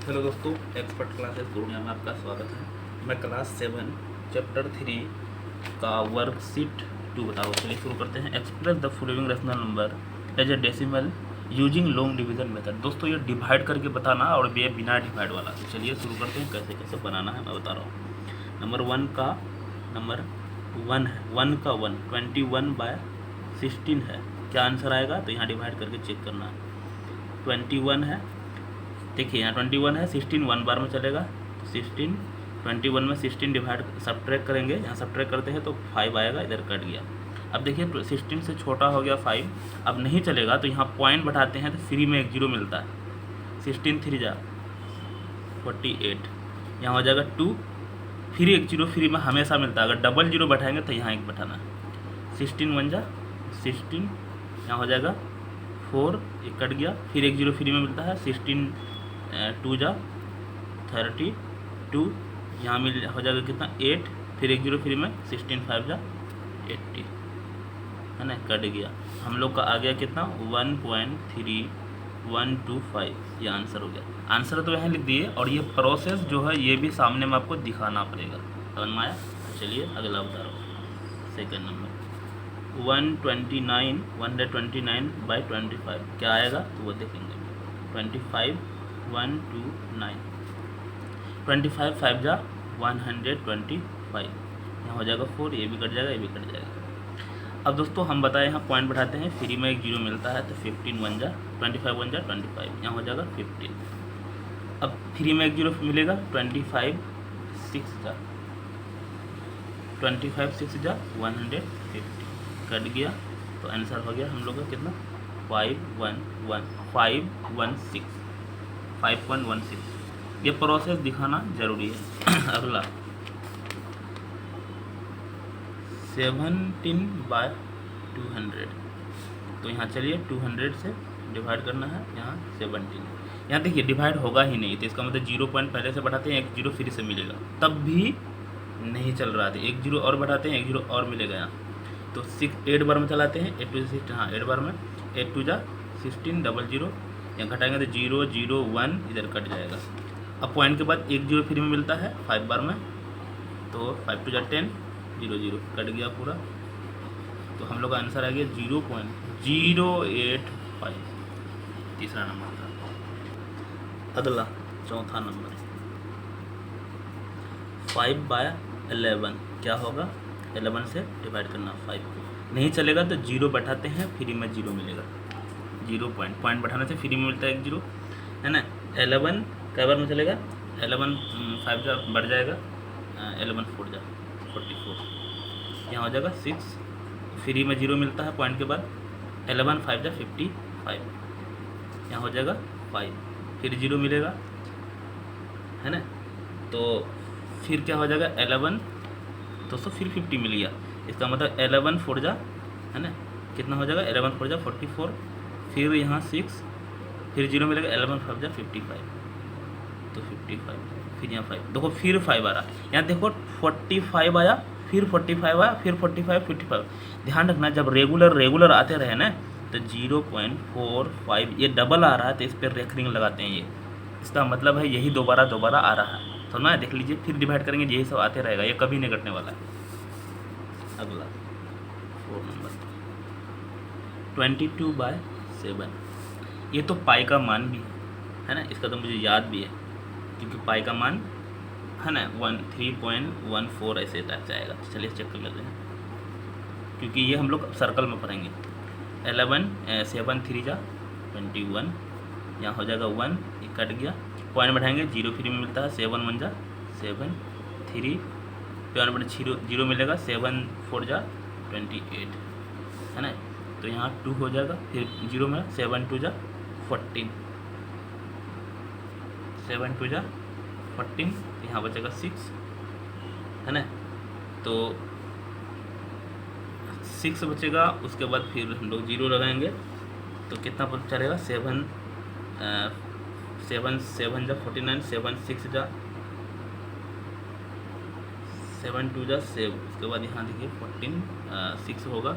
Hello दोस्तों, expert classes Purnia में आपका स्वागत है। मैं क्लास 7 चैप्टर 3 का वर्कशीट 2 बता रहा हूँ। चलिए शुरू करते हैं। Express the following rational number as a decimal using long division method. दोस्तों ये डिवाइड करके बताना और ये बिना डिवाइड वाला। तो चलिए शुरू करते हैं कैसे कैसे बनाना है मैं बता रहा हूँ। नंबर 1 है, 1 का 1 21/16 है। क्या आंसर आएगा? तो यहाँ डिवाइड करके चेक करना है। 21 है, देखिए यहाँ 21 है, 16 1 बार में चलेगा तो 16, 21 में 16 डिवाइड सब्ट्रैक्ट करेंगे, यहाँ सब्ट्रैक्ट करते हैं तो 5 आएगा, इधर कट गया। अब देखिए 16 से छोटा हो गया 5, अब नहीं चलेगा तो यहाँ पॉइंट बढ़ाते हैं तो फ्री में 1 0 मिलता है। 16 3 जा 48, यहाँ हो जाएगा 2, फिर 1 0 फ्री में हमेशा मिलता है। अगर डबल 0 बैठाएंगे तो यहाँ 1 बैठाना है। 16 1 जा 16, यहाँ हो जाएगा 4, 1 कट गया, फिर 1 0 फ्री में मिलता है। 16 2 जा 32, यहाँ मिल हो जाएगा कितना 8, फिर 1 0 फ्री में 16 5 जा 80, है ना, कट गया। हम लोग का आ गया कितना 1.3125, ये आंसर हो गया। आंसर तो यहाँ लिख दिए और ये प्रोसेस जो है ये भी सामने में आपको दिखाना पड़ेगा। समझ में आया? चलिए अगला बता रहा हूँ। सेकेंड नंबर 129/25 क्या आएगा तो वो देखेंगे। 25 1 2 9, 25 5 जा 125, यहाँ हो जाएगा 4, ये भी कट जाएगा, ये भी कट जाएगा। अब दोस्तों हम बताएं यहाँ पॉइंट बढ़ाते हैं, फ्री में 1 0 मिलता है तो 15 1 जा 25 1 जा 25, यहाँ हो जाएगा 15। अब फ्री में 1 0 मिलेगा 25 6 जा 150, कट गया तो आंसर हो गया हम लोग का कितना 516। ये प्रोसेस दिखाना जरूरी है। अगला 17/200, तो यहाँ चलिए 200 से डिवाइड करना है, यहाँ 17। यहाँ देखिए डिवाइड होगा ही नहीं, तो इसका मतलब 0 पॉइंट पहले से बढ़ाते हैं, 1 0 फ्री से मिलेगा, तब भी नहीं चल रहा था। 1 0 और बढ़ाते हैं, 1 0 और मिलेगा यहाँ, तो 8 बार में चलाते हैं। 8 2 6, हाँ 8 बार में 8 2 जा 16 00, यहाँ घटाएंगे तो 0 0 1, इधर कट जाएगा। अब पॉइंट के बाद 1 0 फ्री में मिलता है 5 बार में, तो 5 2 जा 10 0 0, कट गया पूरा। तो हम लोग का आंसर आ गया 0.085, तीसरा नंबर था। अगला चौथा नंबर 5/11, क्या होगा 11 से डिवाइड करना 5 को, नहीं चलेगा तो 0 बैठाते हैं, फ्री में 0 मिलेगा। 0 पॉइंट बैठाने से फ्री में मिलता है 1 0, है ना। 11 कै बार में चलेगा, 11 5 जा बढ़ जाएगा, 11 4 जा 44, यहाँ हो जाएगा 6, फ्री में 0 मिलता है पॉइंट के बाद। 11 5 जा 55, यहाँ हो जाएगा 5, फिर 0 मिलेगा, है ना। तो फिर क्या हो जाएगा 11 200, फिर 50 मिल गया। इसका मतलब 11 4 जा, है ना, कितना हो जाएगा 11 4 जा 44, फिर यहाँ 6, फिर 0 मिलेगा, 11 5 जा 55, तो 55, फिर यहाँ 5, देखो फिर 5 आ रहा, यहाँ देखो 45 आया, फिर 45 आया, फिर 45 55। ध्यान रखना जब रेगुलर आते रहे ना तो 0.45 ये डबल आ रहा है, तो इस पर रेकरिंग लगाते हैं। ये इसका मतलब है यही दोबारा आ रहा है। समझना है? देख लीजिए, फिर डिवाइड करेंगे यही सब आते रहेगा, ये कभी नहीं कटने वाला है। अगला 4 नंबर 22/7, ये तो पाई का मान भी है ना, इसका तो मुझे याद भी है क्योंकि पाई का मान है ना 3.14 ऐसे तक जाएगा। चलिए चेक कर लेते हैं, क्योंकि ये हम लोग सर्कल में पढ़ेंगे। 11 7 3 जा 21, यहाँ हो जाएगा 1, ये कट गया, पॉइंट बैठाएंगे 0 फ्री में मिलता है। 7 1 जा 7 3, पॉइंट बैठ 0 मिलेगा, 7 4 जा 28, है ना। तो यहाँ 2 हो जाएगा, फिर 0 में 7 2 जा 14, 7 2 जा 14, यहाँ बचेगा 6, है ना। तो 6 बचेगा, उसके बाद फिर हम लोग 0 लगाएंगे तो कितना पता चलेगा 7 7 7 जा 49, 7 6 जा 7 2 जा 7, उसके बाद यहाँ देखिए 14 6 होगा,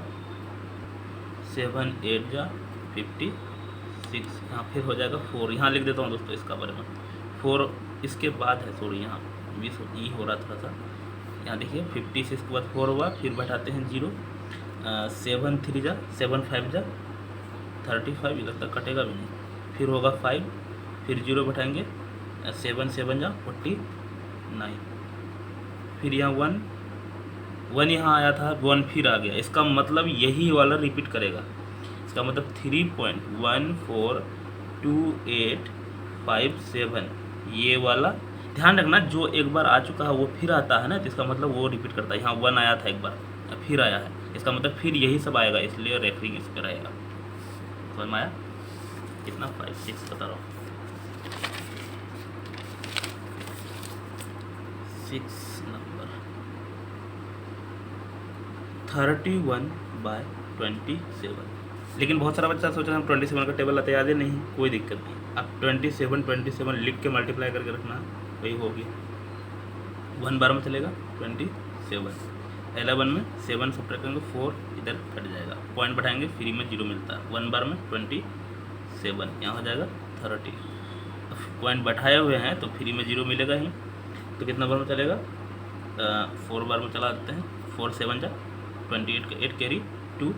7 8 जा 56, यहाँ फिर हो जाएगा 4, यहाँ लिख देता हूँ दोस्तों इसका बारे में 4 इसके बाद है, सॉरी यहाँ 20 ई हो रहा थोड़ा सा, यहाँ देखिए 50 से इसके बाद 4 हुआ, फिर बैठाते हैं 0, 7 3 जा 7 5 जा 35, इधर तक कटेगा भी नहीं, फिर होगा 5, फिर 0 बैठाएंगे, 7 7 जा 49, फिर यहाँ 1 यहाँ आया था, 1 फिर आ गया, इसका मतलब यही वाला रिपीट करेगा, इसका मतलब 3.14285 ये वाला ध्यान रखना, जो एक बार आ चुका है वो फिर आता है ना, तो इसका मतलब वो रिपीट करता है। यहाँ 1 आया था एक बार, फिर आया है, इसका मतलब फिर यही सब आएगा, इसलिए रेफरिंग इस पर रहेगा। समझ में आया? कितना 5 6 बता रहा हूँ, 6 नंबर 31/27। लेकिन बहुत सारा बच्चा सोच रहा है हम 27 का टेबल आते याद ही नहीं, कोई दिक्कत नहीं, आप 27 लिख के मल्टीप्लाई करके रखना, वही होगी। 1 बार में चलेगा 27, 11 में 7 सब्ट्रैक्ट करेंगे 4 इधर कट जाएगा, पॉइंट बढ़ाएंगे फ्री में 0 मिलता है, 1 बार में 27, यहाँ हो जाएगा 30, पॉइंट बैठाए हुए हैं तो फ्री में 0 मिलेगा ही, तो कितना बार में चलेगा, 4 बार में चला देते हैं, 4 7 जा 28 का 8 कैरी 2,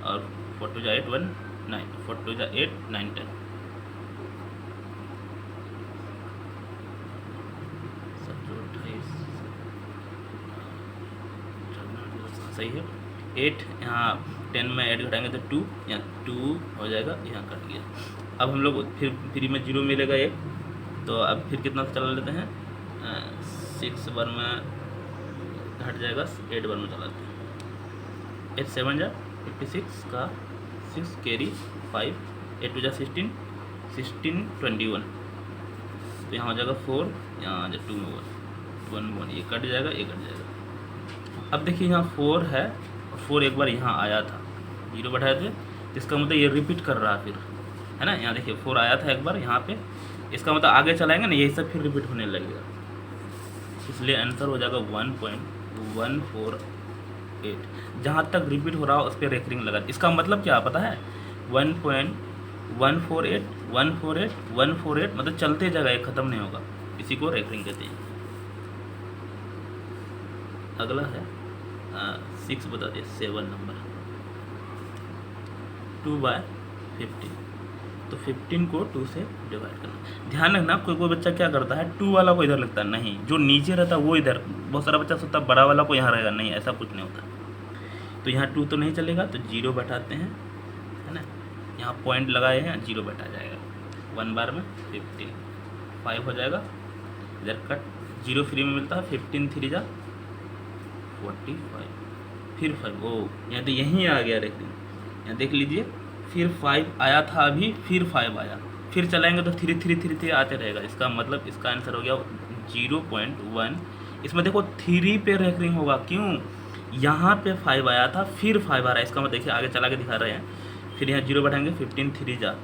और 4 2 जा 8 1 9, 4 2 जा 8 9 10, सही है। 8 यहाँ 10 में ऐड घटाएंगे तो 2, यहाँ 2 हो जाएगा, यहाँ कट गया। अब हम लोग फिर फ्री में 0 मिलेगा एक, तो अब फिर कितना चला लेते हैं, 6 बार में घट जाएगा, 8 बार में चलाते हैं, 8 7 जा 56 का 6 कैरी 5, 8 2 जा 16 16 21, तो यहाँ हो जाएगा 4, यहाँ आ जाए 2 में 1 1 ये कट जाएगा, ये कट जाएगा। अब देखिए यहाँ 4 है, 4 एक बार यहाँ आया था, 0 बैठाए थे, इसका मतलब ये रिपीट कर रहा फिर है ना, यहाँ देखिए 4 आया था एक बार यहाँ पे, इसका मतलब आगे चलाएंगे ना यही सब फिर रिपीट होने लगेगा, इसलिए आंसर हो जाएगा 1.148। जहाँ तक रिपीट हो रहा हो उस पर रेकरिंग लगा, इसका मतलब क्या पता है, 1.148 148 148 मतलब चलते जाएगा, ये ख़त्म नहीं होगा, इसी को रेकरिंग कहते हैं। अगला है 6 बता दिए, 7 नंबर 2/50, तो 15 को 2 से डिवाइड करना। ध्यान रखना, कोई कोई बच्चा क्या करता है 2 वाला को इधर लगता है, नहीं, जो नीचे रहता है वो इधर, बहुत सारा बच्चा सोचता है बड़ा वाला को यहाँ रहेगा, नहीं, ऐसा कुछ नहीं होता। तो यहाँ 2 तो नहीं चलेगा, तो 0 बैठाते हैं, है ना, यहाँ पॉइंट लगाए हैं, 0 बैठा जाएगा, 1 बार में 15, 5 हो जाएगा, इधर कट, 0 फ्री में मिलता है, 15 3 जा 45, फिर 5, ओ यहाँ तो यहीं आ गया रेकरिंग, यहाँ देख लीजिए, फिर 5 आया था अभी, फिर 5 आया, फिर चलाएंगे तो 3 3 3 3 आते रहेगा, इसका मतलब इसका आंसर हो गया 0.1। इसमें देखो 3 पे रेकरिंग होगा, क्यों, यहाँ पे 5 आया था, फिर 5 आ रहा है, इसका मतलब देखिए आगे चला के दिखा रहे हैं, फिर यहाँ 0 बैठाएंगे, 15 3 जा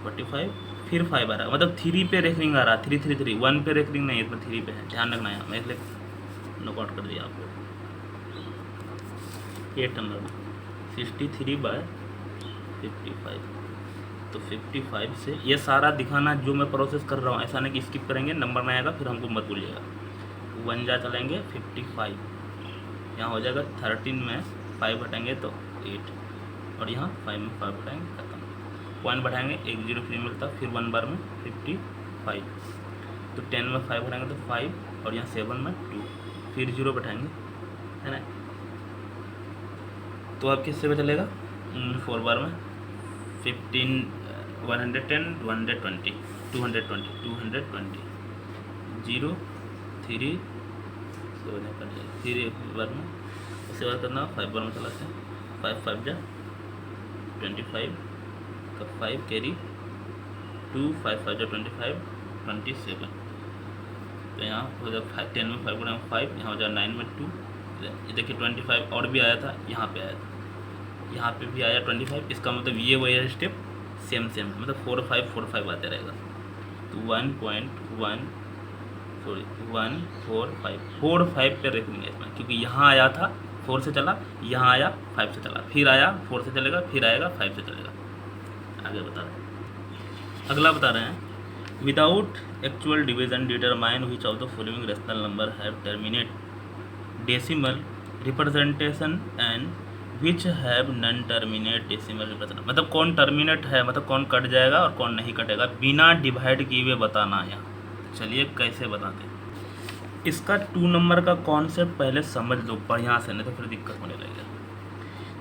45, फिर 5 आ रहा है, मतलब 3 पे रेकरिंग आ रहा है, 3 3 3, 1 पे रेकरिंग नहीं है, इसमें 3 पे है, ध्यान रखना है, मैं इसलिए नोट कर दिया आपको। 8 नंबर में 63/55, तो 55 से ये सारा दिखाना जो मैं प्रोसेस कर रहा हूँ, ऐसा नहीं कि स्किप करेंगे नंबर में आएगा फिर हमको मत भूलिएगा। 1 जा चलेंगे 55, यहाँ हो जाएगा 13 में 5 हटाएंगे तो 8, और यहाँ 5 में 5 हटाएंगे, खत्म, पॉइंट बढ़ाएंगे, 1 0 फ्री मिलता, फिर 1 बार में 55, तो 10 में 5 हटाएंगे तो 5, और यहाँ 7 में 2, फिर 0 बैठाएंगे, है ना, तो अब किससे पे चलेगा, 4 बार में 15 110 120 220 220, 0 3 फिर 1 बार में, उसके बाद करना 5 बार में चलाते हैं, 5 5 जा 25 का 5 कैरी 2 5 5 जा 25 27, तो यहाँ हो जाए 10 में 5 गुना 5, यहाँ हो जाए 9 में 2, ये देखिए 25 और भी आया था, यहाँ पे आया था, यहाँ पे भी आया 25, इसका मतलब ये वही स्टेप सेम मतलब 4 5 4 5 आते रहेगा, तो 1.145 पे रेकरिंग है इसमें, क्योंकि यहाँ आया था 4 से चला, यहाँ आया 5 से चला, फिर आया 4 से चलेगा, फिर आएगा 5 से चलेगा। आगे बता रहे हैं, अगला बता रहे हैं without actual division determine which of the following rational number have terminate decimal representation and which have non terminate decimal representation. मतलब कौन टर्मिनेट है, मतलब कौन कट जाएगा और कौन नहीं कटेगा, बिना डिवाइड किए हुए बताना है। चलिए कैसे बताते हैं। इसका 2 नंबर का कॉन्सेप्ट पहले समझ लो बढ़िया से, नहीं तो फिर दिक्कत होने लगेगा।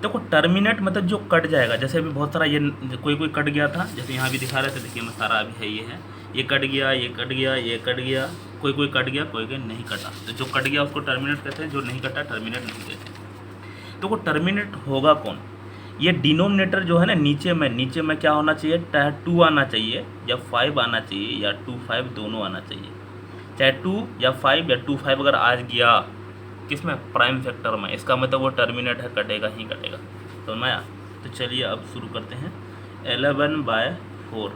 देखो टर्मिनेट मतलब जो कट जाएगा, जैसे अभी बहुत सारा ये कोई कट गया था, जैसे यहाँ भी दिखा रहे थे, देखिए मैं सारा अभी है, ये है, ये कट गया, ये कट गया, ये कट गया, कोई कट गया, कोई नहीं कटा। तो जो कट गया उसको टर्मिनेट कहते हैं, जो नहीं कटा टर्मिनेट नहीं कहते। तो वो टर्मिनेट होगा कौन, ये डिनोमिनेटर जो है ना, नीचे में क्या होना चाहिए, 2 आना चाहिए या 5 आना चाहिए या 2 5 दोनों आना चाहिए। चाहे 2 या 5 या 2 5 अगर आज गया किसमें, प्राइम फैक्टर में, इसका मतलब वो टर्मिनेट है, कटेगा ही कटेगा। तो नया, तो चलिए अब शुरू करते हैं। 11/4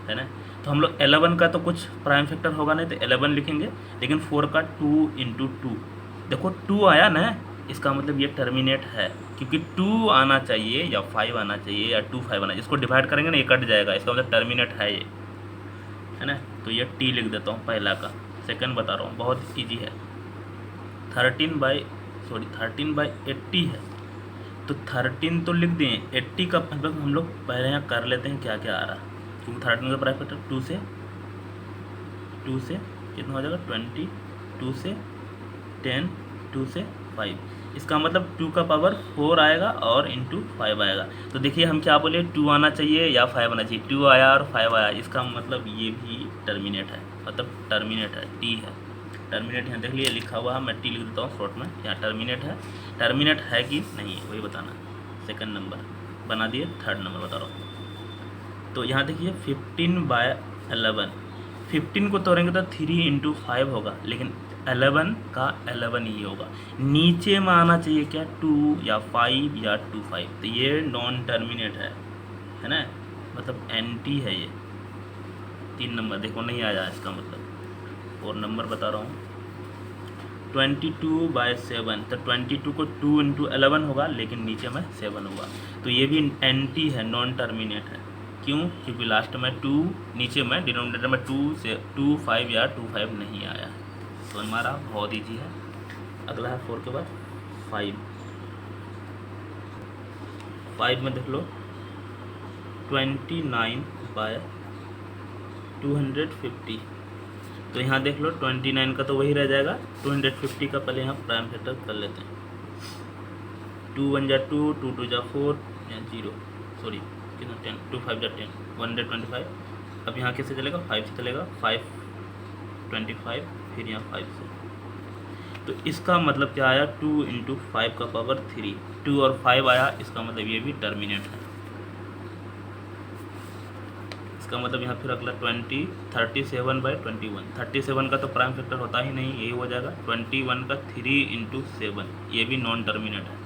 है ना, तो हम लोग 11 का तो कुछ प्राइम फैक्टर होगा नहीं, तो 11 लिखेंगे, लेकिन 4 का 2 × 2, देखो 2 आया ना, इसका मतलब ये टर्मिनेट है, क्योंकि 2 आना चाहिए या 5 आना चाहिए या 2 5 आना, इसको डिवाइड करेंगे ना, ये कट जाएगा, इसका मतलब टर्मिनेट है ये, है ना। तो ये टी लिख देता हूँ पहला का। सेकंड बता रहा हूँ, बहुत इजी है। 13/80 है, तो 13 तो लिख दें, 80 का मतलब हम लोग पहले यहाँ कर लेते हैं क्या क्या आ रहा है, क्योंकि 13 का प्राइम फैक्टर 2 से कितना हो जाएगा 20, 2 से 10, 2 से 5, इसका मतलब 2 का पावर 4 आएगा और इंटू 5 आएगा। तो देखिए हम क्या बोले, 2 आना चाहिए या 5 आना चाहिए, 2 आया और 5 आया, इसका मतलब ये भी टर्मिनेट है, मतलब टर्मिनेट है, टी है टर्मिनेट। यहाँ देख लिए लिखा हुआ है, मैं टी लिख देता हूँ शॉर्ट में, यहाँ टर्मिनेट है कि नहीं वही बताना। सेकंड नंबर बना दिए, थर्ड नंबर बता रहा हूँ। तो यहाँ देखिए 15/11, 15 को तोड़ेंगे तो 3 × 5 होगा, लेकिन 11 का 11 ही होगा। नीचे में आना चाहिए क्या, 2 या 5 या 2 5, तो ये नॉन टर्मिनेट है ना, मतलब एंटी है ये। 3 नंबर देखो नहीं आया इसका मतलब। और नंबर बता रहा हूँ 22/7, तो 22 को 2 × 11 होगा, लेकिन नीचे में 7 होगा, तो ये भी एंटी है, नॉन टर्मिनेट है। क्यों, क्योंकि लास्ट में 2, नीचे में डिनोमिनेटर में 2 से 2 5 या 2 5 नहीं आया। तो हमारा बहुत ईजी है। अगला है 4 के बाद 5 में देख लो 29/250, तो यहाँ देख लो 29 का तो वही रह जाएगा, 250 का पहले यहाँ प्राइम फैक्टर कर लेते हैं। 2 1 जा 2, 2 2 जा 4 या 0, सॉरी कितना 10, 2 5 जा 10, 125। अब यहाँ कैसे चलेगा, 5 से चलेगा, 525, फिर यहाँ 5 से। तो इसका मतलब क्या आया, 2 × 5 का पावर 3, 2 और 5 आया, इसका मतलब ये भी टर्मिनेट है। इसका मतलब यहाँ फिर अगला 37/21, 37 का तो प्राइम फैक्टर होता ही नहीं, यही हो जाएगा। 21 का 3 × 7, ये भी नॉन टर्मिनेट है,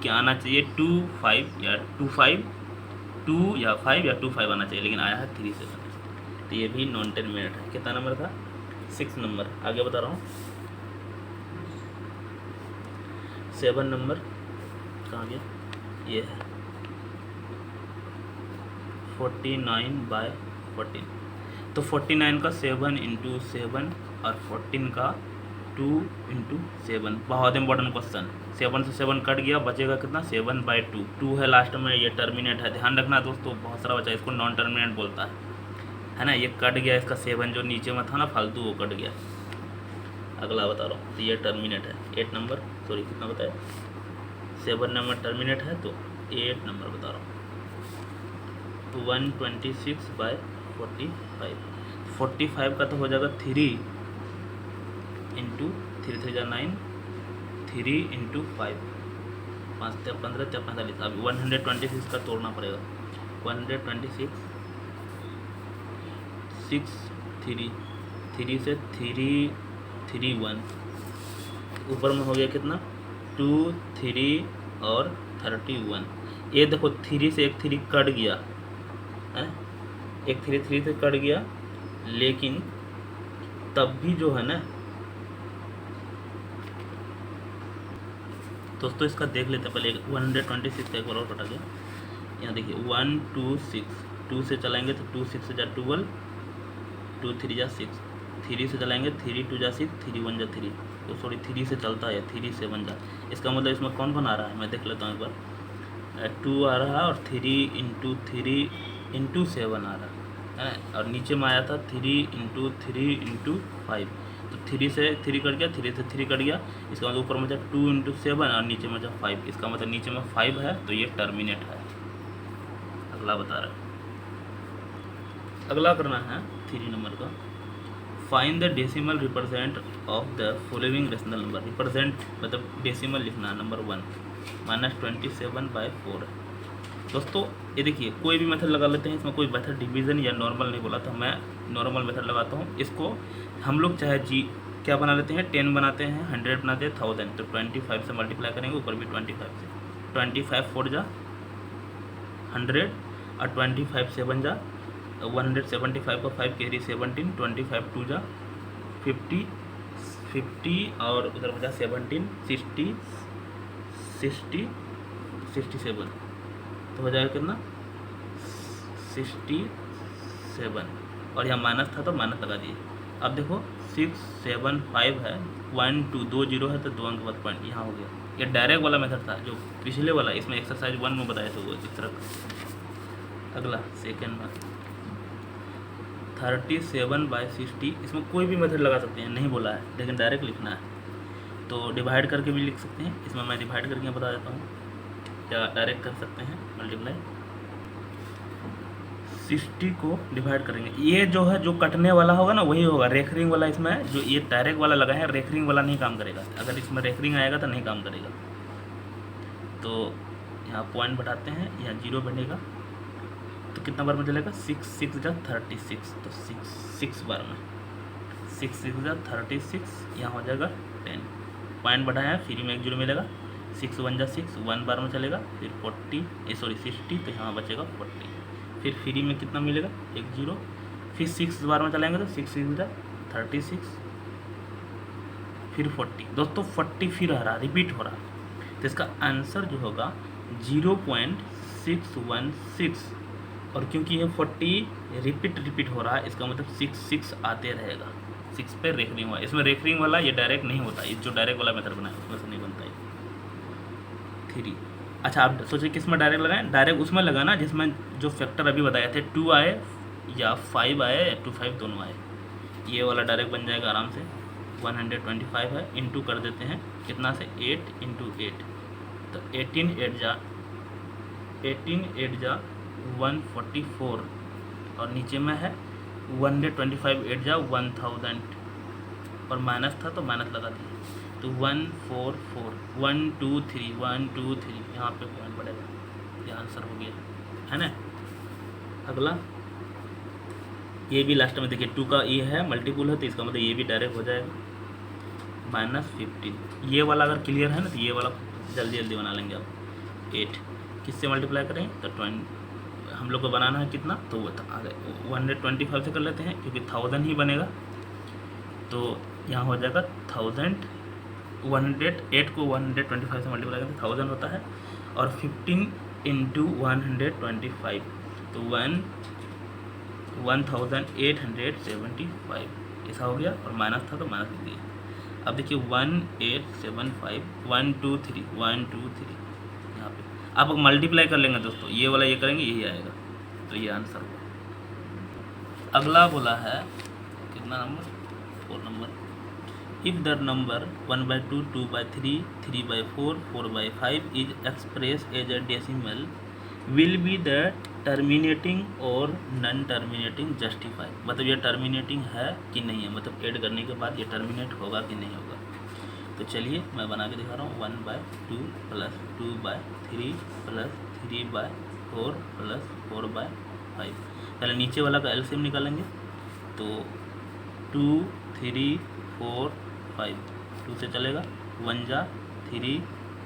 क्या आना चाहिए 2 5 या 2 5, 2 या 5 या 2 5 आना चाहिए, लेकिन आया है 3 7, तो ये भी नॉन टर्मिनेट है। कितना नंबर था, 6 नंबर। आगे बता रहा हूँ 7 नंबर कहाँ गया, ये है 49/14, तो 49 का 7 × 7 और 14 का 2 × 7, बहुत इंपॉर्टेंट क्वेश्चन। 7 से 7 कट गया, बचेगा कितना, 7/2, 2 है लास्ट में, ये टर्मिनेट है, ध्यान रखना दोस्तों, बहुत सारा बचा, इसको नॉन टर्मिनेट बोलता है ना। ये कट गया, इसका 7 जो नीचे में था ना फालतू, वो कट गया। अगला बता रहा हूँ, तो ये टर्मिनेट है, 8 नंबर, सॉरी कितना बताया, 7 नंबर टर्मिनेट है, तो 8 नंबर बता रहा हूँ 126/45, 45 का तो हो जाएगा 3 × 3 3 9, 3 × 5, 5 15 45, अब 126 का तोड़ना पड़ेगा, 126 6 3 3 से 3 3 1, ऊपर में हो गया कितना 2 3 और 31। ये देखो 3 से एक 3 कट गया है, एक 3 3 से कट गया, लेकिन तब भी जो है ना दोस्तों, इसका देख लेते पहले 126 का एक बार और कटा गया। यहाँ देखिए 1 2 6, 2 से चलाएंगे तो 2 6 से 12, 2 3 जा 6, 3 से चलाएंगे, 3 2 जा 6, 3 1 जा 3, तो सॉरी 3 से चलता है, 3 7 जा। इसका मतलब इसमें कौन कौन आ रहा है मैं देख लेता हूँ एक बार। 2 आ रहा है और 3 इंटू 7 आ रहा है ना, और नीचे में आया था 3 इंटू 5, तो 3 से 3 कट गया, 3 से 3 कट गया, इसका मतलब ऊपर में था 2 इंटू 7 और नीचे में था 5, इसका मतलब नीचे में 5 है, तो ये टर्मिनेट है। अगला बता रहा है, अगला करना है 3 नंबर का, find the decimal represent of the following rational number. Represent मतलब डेसिमल लिखना है। नंबर 1 -27/4 है। दोस्तों ये देखिए कोई भी मेथड लगा लेते हैं, इसमें कोई मेथड डिवीज़न या नॉर्मल नहीं बोला था, मैं नॉर्मल मेथड लगाता हूँ। इसको हम लोग चाहे क्या बना लेते हैं, 10 बनाते हैं, 100 बनाते हैं, 1000, तो 25 से मल्टीप्लाई करेंगे, ऊपर भी 25 से, 25 4 जा 100 और 25 7 जा 175 का 5 कैरी 17, 25 2 जा 50 और उधर बचा 17, 67, तो हो जाएगा कितना 67, और यहाँ माइनस था तो माइनस लगा दिए। अब देखो 6 7 5 है, 1 2 2 0 है, तो 2 अंक बाद पॉइंट यहाँ हो गया। ये डायरेक्ट वाला मेथड था जो पिछले वाला, इसमें एक्सरसाइज 1 में बताया था वो इस तरह का। अगला सेकेंड में 37/60, इसमें कोई भी मेथड लगा सकते हैं, नहीं बोला है, लेकिन डायरेक्ट लिखना है, तो डिवाइड करके भी लिख सकते हैं। इसमें मैं डिवाइड करके बता देता हूँ, या डायरेक्ट कर सकते हैं मल्टीप्लाई। 60 को डिवाइड करेंगे, ये जो है जो कटने वाला होगा ना वही होगा, रेखरिंग वाला इसमें जो ये डायरेक्ट वाला लगा है, रेखरिंग वाला नहीं काम करेगा, अगर इसमें रेखरिंग आएगा तो नहीं काम करेगा। तो यहाँ पॉइंट बढ़ाते हैं, यहाँ 0 बनेगा, तो कितना बार में चलेगा 6 6 जा 36, तो 6 बार में 6 6 जा 36, यहाँ हो जाएगा 10, पॉइंट बढ़ाया, फ्री में 1 0 मिलेगा, 6 1 जा 6, 1 बार में चलेगा, फिर 60, तो यहाँ बचेगा 40, फिर फ्री में कितना मिलेगा 1 0, फिर 6 बार में चलाएंगे तो 6 6 जा 36, फिर 40। दोस्तों 40 फिर आ रहा, रिपीट हो रहा, तो इसका आंसर जो होगा 0.616, और क्योंकि ये 40 रिपीट हो रहा है, इसका मतलब 6 आते रहेगा, 6 पे रेफरिंग हुआ। इसमें रेफरिंग वाला ये डायरेक्ट नहीं होता, ये जो डायरेक्ट वाला मेथड बनाया उसमें से नहीं बनता है। 3 अच्छा, आप सोचिए किस में डायरेक्ट लगाएं, डायरेक्ट उसमें लगाना जिसमें जो फैक्टर अभी बताए थे 2 आए या 5 आए या 2 5 दोनों आए, ये वाला डायरेक्ट बन जाएगा आराम से। 125 है, इंटू कर देते हैं कितना से 8 × 8, तो 18 8 जा 144, और नीचे में है 125 8 जा 1000, और माइनस था तो माइनस लगा दिए, तो 144 1 2 3 1 2 3, यहाँ पे पॉइंट बढ़ेगा, ये आंसर हो गया है ना। अगला ये भी लास्ट में देखिए 2 का ये है मल्टीपुल है, तो इसका मतलब ये भी डायरेक्ट हो जाएगा -15। ये वाला अगर क्लियर है ना तो ये वाला जल्दी जल्दी बना लेंगे आप। 8 किससे मल्टीप्लाई करें तो 20, हम लोग को बनाना है कितना, तो वो 125 से कर लेते हैं क्योंकि 1000 ही बनेगा, तो यहाँ हो जाएगा 1000। 108 को 125 से मल्टीप्लाई करें तो 1000 होता है, और 15 × 125, तो 1875, ऐसा हो गया, और माइनस था तो माइनस लिख दिए। अब देखिए 1875 1 2 3 1 2 3, यहाँ पे आप मल्टीप्लाई कर लेंगे दोस्तों, ये वाला ये करेंगे यही आएगा, तो ये आंसर हुआ। अगला बोला है कितना number, 4 number, if the number 1/2 2/3 3/4 4/5 is express as a decimal will be the terminating और नॉन टर्मिनेटिंग जस्टिफाई, मतलब ये टर्मिनेटिंग है कि नहीं है, मतलब ऐड करने के बाद ये टर्मिनेट होगा कि नहीं होगा। तो चलिए मैं बना के दिखा रहा हूँ। 1/2 + 2/3 + 3/4 + 4/5, पहले नीचे वाला का एलसीएम निकालेंगे, तो 2 3 4 5, 2 से चलेगा, 1 जा 3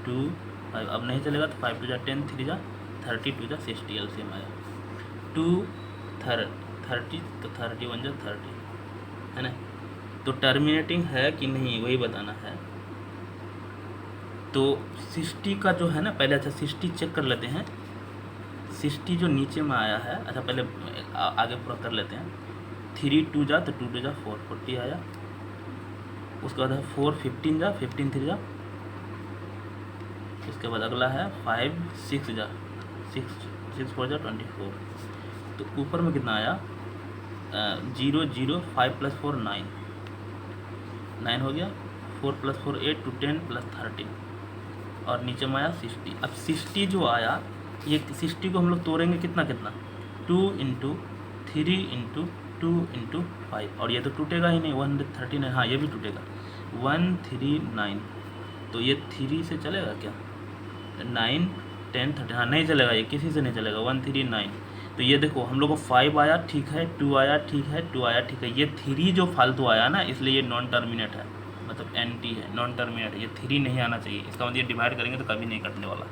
2 5, अब नहीं चलेगा तो 5 2 जा 10 3 जा 30 2 जा 60, एलसीएम आया 2 30, तो 30 1 जा 30 है ना। तो टर्मिनेटिंग है कि नहीं वही बताना है। तो 60 का जो है ना, पहले अच्छा 60 चेक कर लेते हैं। 60 जो नीचे में आया है, अच्छा पहले आगे पूरा कर लेते हैं। 3 2 जा तो 2 2 जा 4, 40 आया। उसके बाद है 4 15 जा, 15 3 जा। इसके बाद अगला है 5 6 जा, 6 4 जा 24। तो ऊपर में कितना आया 0 0 5 + 4 9 9 हो गया। 4 + 4 8 to 10 + 13 और नीचे में आया 60। अब 60 जो आया ये 60 को हम लोग तोड़ेंगे कितना कितना 2 × 3 × 2 × 5 और ये तो टूटेगा ही नहीं 139। हाँ ये भी टूटेगा 139। तो ये 3 से चलेगा क्या 9 10 13। हाँ नहीं चलेगा, ये किसी से नहीं चलेगा 139। तो ये देखो हम लोग को 5 आया ठीक है, 2 आया ठीक है, 2 आया ठीक है। ये 3 जो फालतू आया ना इसलिए ये नॉन टर्मिनेट है, मतलब एंटी है, नॉन टर्मिनेट है। ये 3 नहीं आना चाहिए, इसका मतलब ये डिवाइड करेंगे तो कभी नहीं कटने वाला।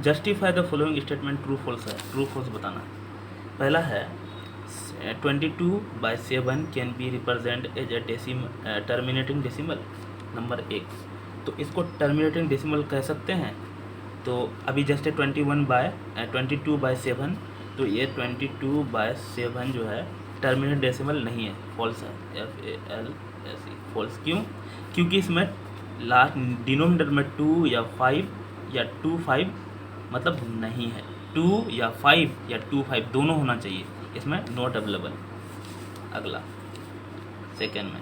Justify the following statement true false है, ट्रू फॉल्स बताना है। पहला है 22/7 can be represent as a terminating decimal. Number 1 तो इसको टर्मिनेटिंग डेसिमल कह सकते हैं। तो अभी जस्ट 22/7 तो ये 22/7 जो है टर्मिनेट डेसिमल नहीं है, फॉल्स है, FALSE फॉल्स। क्यों? क्योंकि इसमें लास्ट डिनोमिनेटर में 2 या 5 या 2 5 मतलब नहीं है। 2 या 5 या 2 5 दोनों होना चाहिए, इसमें नॉट अवेलेबल। अगला सेकेंड में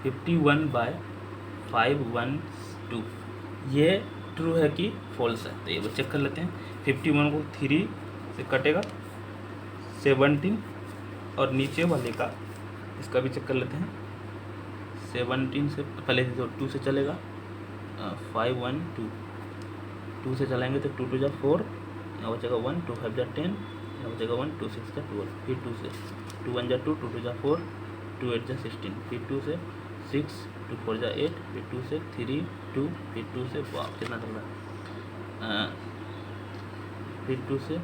51/512 ये ट्रू है कि फॉल्स है। तो ये वो चेक कर लेते हैं। 51 को 3 से कटेगा 17 और नीचे वाले का इसका भी चेक कर लेते हैं। 17 से पहले तो 2 से चलेगा 5 1 2 2 से चलाएंगे तो 2 2 जा 4, यहाँ बचेगा 1 2 5 जा 10, यहाँ बचेगा 1 2 6 जा 12। फिर 2 से 2 1 जा 2 2 2 जा 4 2 8 जा 16। फिर 2 से 6 2 4 जा 8, फिर 2 से 3 2, फिर 2 से वाह कितना चल रहा है फिर 2 से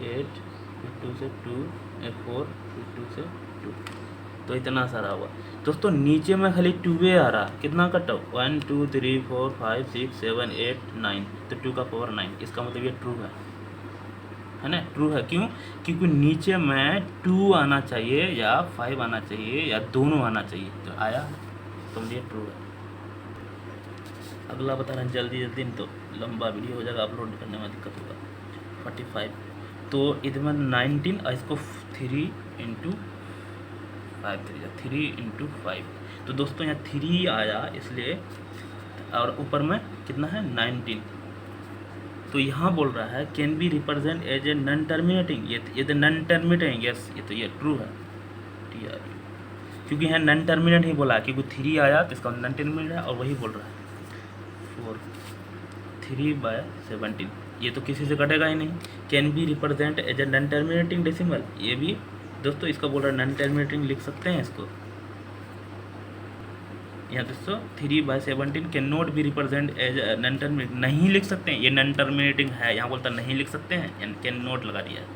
8, फिर 2 से 2 4, फिर 2 से 2। तो इतना सारा हुआ दोस्तों। नीचे में खाली 2 आ रहा, कितना कट 1 2 3 4 5 6 7 8 9, तो 2 का पावर 9। इसका मतलब ये ट्रू है ना, ट्रू है। क्यों? क्योंकि नीचे में 2 आना चाहिए या 5 आना चाहिए या दोनों आना चाहिए, तो आया तो ये ट्रू है। अगला बता रहे हैं जल्दी जल्दी, नहीं तो लंबा वीडियो हो जाएगा, अपलोड करने में दिक्कत होगा। 45 तो इसमें 19 और इसको 3 × 5 3 × 5। तो दोस्तों यहाँ 3 आया इसलिए, और ऊपर में कितना है 19। तो यहाँ बोल रहा है can be represent as a non terminating. ये तो नॉन टर्मिनेटिंग, यस ये तो ये ट्रू है TR, क्योंकि यहाँ नॉन टर्मिनेट ही बोला, क्योंकि 3 आया तो इसका नॉन टर्मिनेट है और वही बोल रहा है 4 3/17। ये तो किसी से कटेगा ही नहीं। Can be represent as a non terminating decimal, ये भी दोस्तों इसका बोल रहा है नॉन टर्मिनेटिंग लिख सकते हैं इसको। यहाँ दोस्तों 3/17 can not be represent as non terminating, नहीं लिख सकते हैं, ये नॉन टर्मिनेटिंग है। यहाँ बोलता नहीं लिख सकते हैं, कैन नॉट लगा दिया है,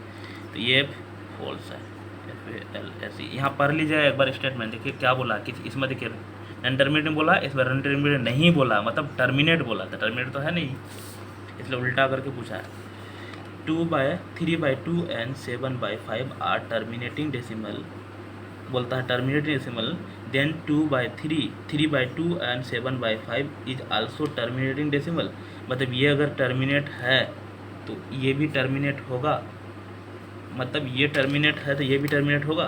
तो ये फॉल्स है FALSE। यहाँ पढ़ लीजिए एक बार स्टेटमेंट, देखिए क्या बोला कि इसमें देखिए नॉन टर्मिनेटिंग बोला, इस बार नॉन टर्मिनेट नहीं बोला, मतलब टर्मिनेट बोला था, टर्मिनेट तो है नहीं, इसलिए उल्टा करके पूछा है। 3/2 and 7/5 आर टर्मिनेटिंग डेसिमल, बोलता है terminating decimal. Then 2/3 3/2 and 7/5 is also terminating decimal. मतलब ये अगर टर्मिनेट है तो ये भी टर्मिनेट होगा, मतलब ये टर्मिनेट है तो ये भी टर्मिनेट होगा।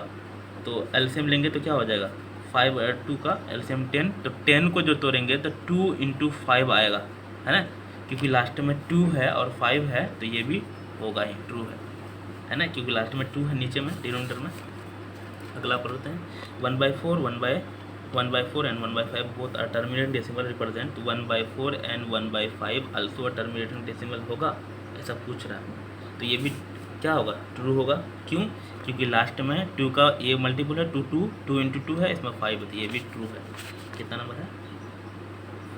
तो एलसीएम लेंगे तो क्या हो जाएगा 5 और 2 का एलसीएम 10, तो 10 को जो तोड़ेंगे तो 2 × 5 आएगा, है ना, क्योंकि लास्ट में 2 है और 5 है तो ये भी होगा ही, ट्रू है ना, क्योंकि लास्ट में 2 है नीचे में डिनोमिनेटर में। अगला पढ़ते हैं 1/4 1/4 and 1/5 both are terminating decimal represent 1/4 and 1/5 also terminating decimal होगा, ऐसा पूछ रहा है। तो ये भी क्या होगा ट्रू होगा। क्यों? क्योंकि लास्ट में 2 का ये मल्टीपल है 2 2 2 × 2 है, इसमें 5 है, तो ये भी ट्रू है। कितना नंबर है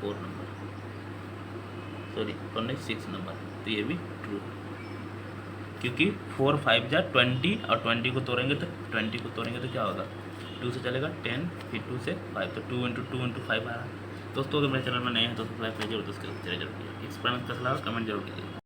4 नंबर, सॉरी 6 नंबर, तो ये भी ट्रू है। क्योंकि 4 5 जा 20 और 20 को तोड़ेंगे तो क्या होगा 2 से चलेगा 10, फिर 2 से 5, तो 2 × 2 × 5 आ रहा है। दोस्तों अगर मेरे चैनल में नए हैं तो सब्सक्राइब कीजिए और दोस्तों जरूर कीजिए। एक्सपेरिमेंट का सलाह कमेंट जरूर कीजिए।